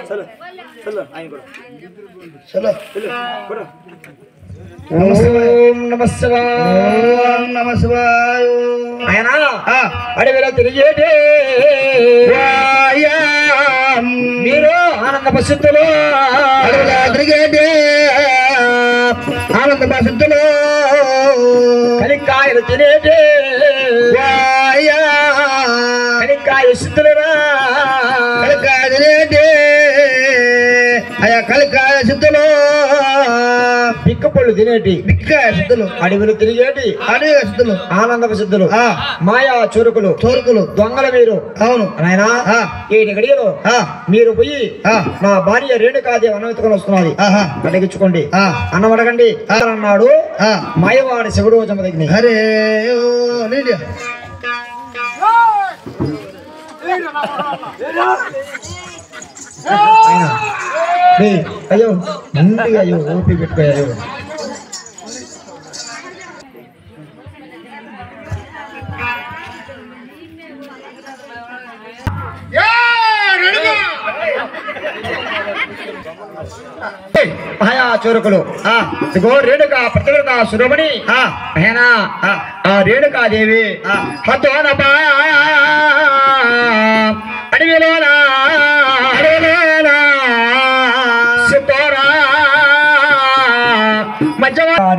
चलो चलो आई करो चलो चलो करो ఓం నమః శివాయ నమః శివాయ ఆయన అడవిలో తిరిగేటే మీరు ఆనంద పశుద్ధులు అడవిలో తిరిగేటే ఆనంద పశుద్ధులు కలికాయలు తినేటే కలికాయ సిద్ధులురా కలికాయ తినేటే అయ్యా కలికాయ సిద్ధులు బిక్కపళ్ళు తినేటి బిక్కాయ సిద్ధులు అడవిలు తిరిగేటి అడవి సిద్ధులు ఆనందపు సిద్ధులు మాయా చోరుకులు చోరుకులు దొంగల మీరు అవును నాయనా ఏటి గడియలో మీరు పోయి నా భార్య రేణుకాదేవి అన్నం ఎత్తుకొని వస్తున్నది అడిగించుకోండి అన్నం అడగండి అన్నాడు మాయవాడి శివుడు జమదగ్ని అరే అయ్యో ముందు అయ్యో ఓపి పెట్టుకోయో చోరుకులు రేణుకా ప్రతిగా సురమణి ఆ రేణుకాదేవి అడవిలోనా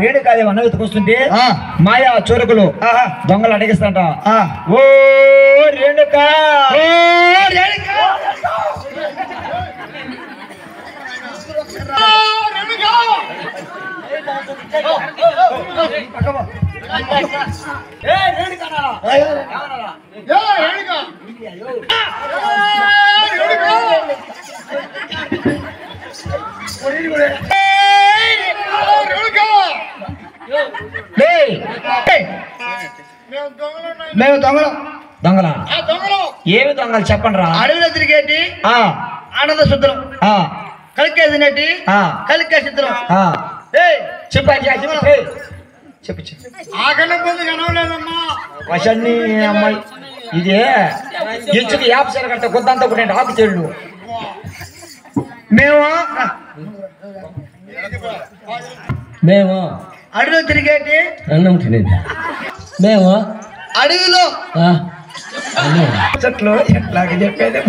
రేణుకాదేవి అన్నం ఎత్తుకొస్తుంటే మాయా చోరకులు దొంగలు అడిగిస్తాంట ఓ రేణుకా మేము దొంగలం దొంగలా ఏమి దొంగలు చెప్పండి రా అడవిలో తిరిగేటి ఆనంద శుద్ధం కలికే తినేటి కలికే సిద్ధం చెప్పు చెప్పు వశన్ని అమ్మాయి ఇదే ఇచ్చుకు యాప్ సరే కట్ట కొద్దంతా కూడా ఆకు చెడు మేము అడవిలో తిరిగేటి అన్నం తినేది మేము అడవిలో చెట్లు ఎట్లాగ చెప్పేది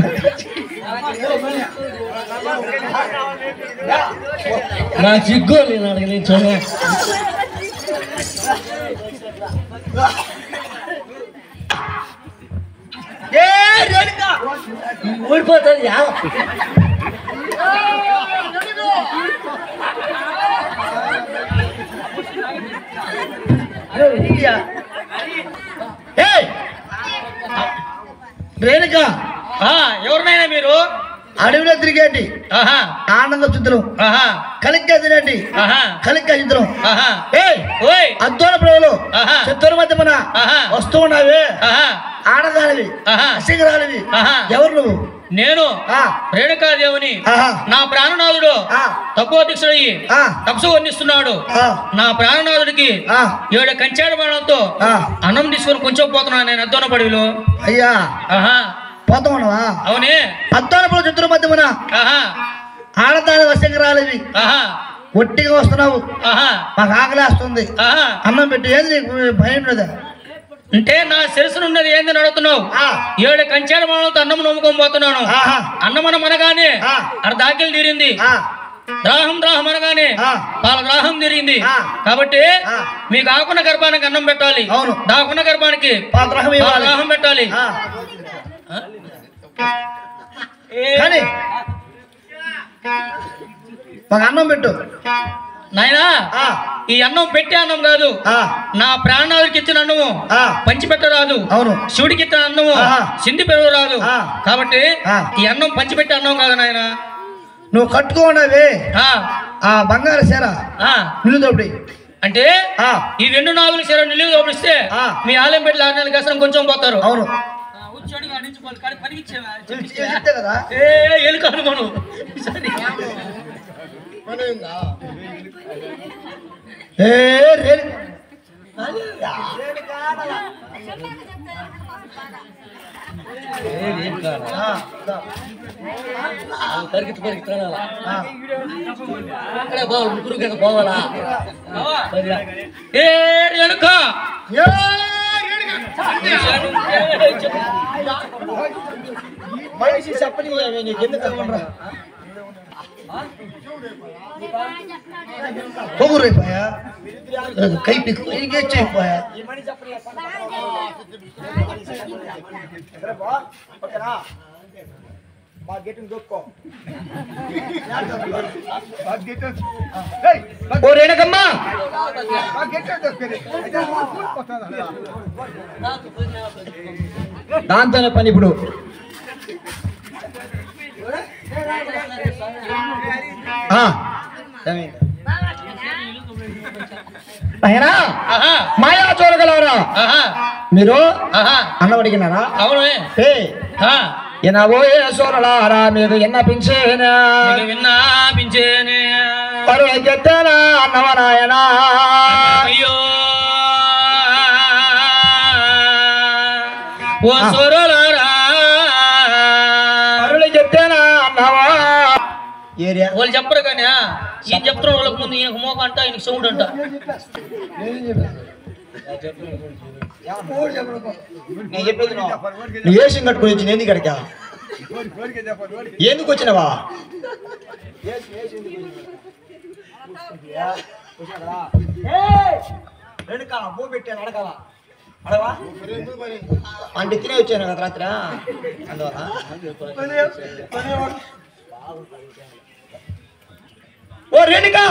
నా చిగ్గు నేను అడగలేదు చూడ ఊడిపోతుంది రేణుక ఎవరినైనా మీరు అడవిలో తిరిగేటి ఆనంద చిత్రం కలిక్క తినేటి కలిక్క చిత్రం అద్దోన ప్రభులు చిత్తూరు మధ్య మన వస్తూ ఉన్నావే ఆడదానివి అసింగరాలివి ఎవరు నువ్వు నేను రేణుకాదేవిని నా ప్రాణనాథుడు తపోదీక్షుడయ్యి తపస్సు వర్ణిస్తున్నాడు నా ప్రాణనాథుడికి 7 కంచాడు బాణంతో అన్నం తీసుకొని కొంచెం పోతున్నాను నేను అద్దోన పడవిలో అయ్యా పోతామన్నావా అవునే అద్దోనపుల చిత్తూరు మధ్య మన ఆడదాని వశంకరాలివి ఒట్టిగా వస్తున్నావు మాకు ఆకలేస్తుంది అన్నం పెట్టి ఏది నీకు భయం లేదా అంటే నా శిరస్సునున్నది ఏందని అడుగుతున్నావు 7 కంచాల మానవులతో అన్నం నమ్ముకొని పోతున్నాను అన్నమన మనగానే అర్ధాకిలు తీరింది ద్రాహం అనగానే పాల ద్రాహం తీరింది కాబట్టి మీకు ఆకున్న గర్భానికి అన్నం పెట్టాలి దాకున్న గర్భానికి ద్రాహం పెట్టాలి మాకు అన్నం పెట్టు నాయనా ఈ అన్నం పెట్టే అన్నం కాదు నా ప్రాణాలకి ఇచ్చిన అన్నము పంచిపెట్టరాదు అవును శివుడికి ఇచ్చిన అన్నము సింధి పెరగరాదు కాబట్టి ఈ అన్నం పంచిపెట్టే అన్నం కాదు నాయన నువ్వు కట్టుకోండి ఆ బంగారు చీర నిలువు దోపిడి అంటే ఈ 2 నాగుల చీర నిలువు దోపిడిస్తే మీ ఆలయం పెట్టి 6 నెలల కసరం కొంచెం పోతారు అవును ఎలుకను మనం పోవాలా మనిషి చెప్పని నీకు ఎందుకు పొగురైపోయా కై పిక్కు ఇంకేచ్చైపోయా ఓ రేణకమ్మా దాంతోనే పని ఇప్పుడు మాయా చూడగలరా మీరు అన్నం అడిగినారా? అవును. ఎనబోయే సోరలారా మీకు విన్నపించేనా చెత్తనా అన్నవనాయనా అయ్యో ఓ సోరలారా చెప్తానా అన్నవా ఏరియా వాళ్ళు చెప్పరు కానీ ఈయన చెప్తున్న వాళ్ళకి ముందు ఈయనకు మోక అంట ఈయనకు సౌండ్ అంట నేను చెప్పేది నువ్వు ఏసం కట్టుకుని వచ్చిన ఎందుకు కడక ఎందుకు వచ్చినవా పో పెట్టాను అడగాల అడవా అంటే తినే వచ్చాను కదా రాత్రి అందువల్ల ఓ రేణుకా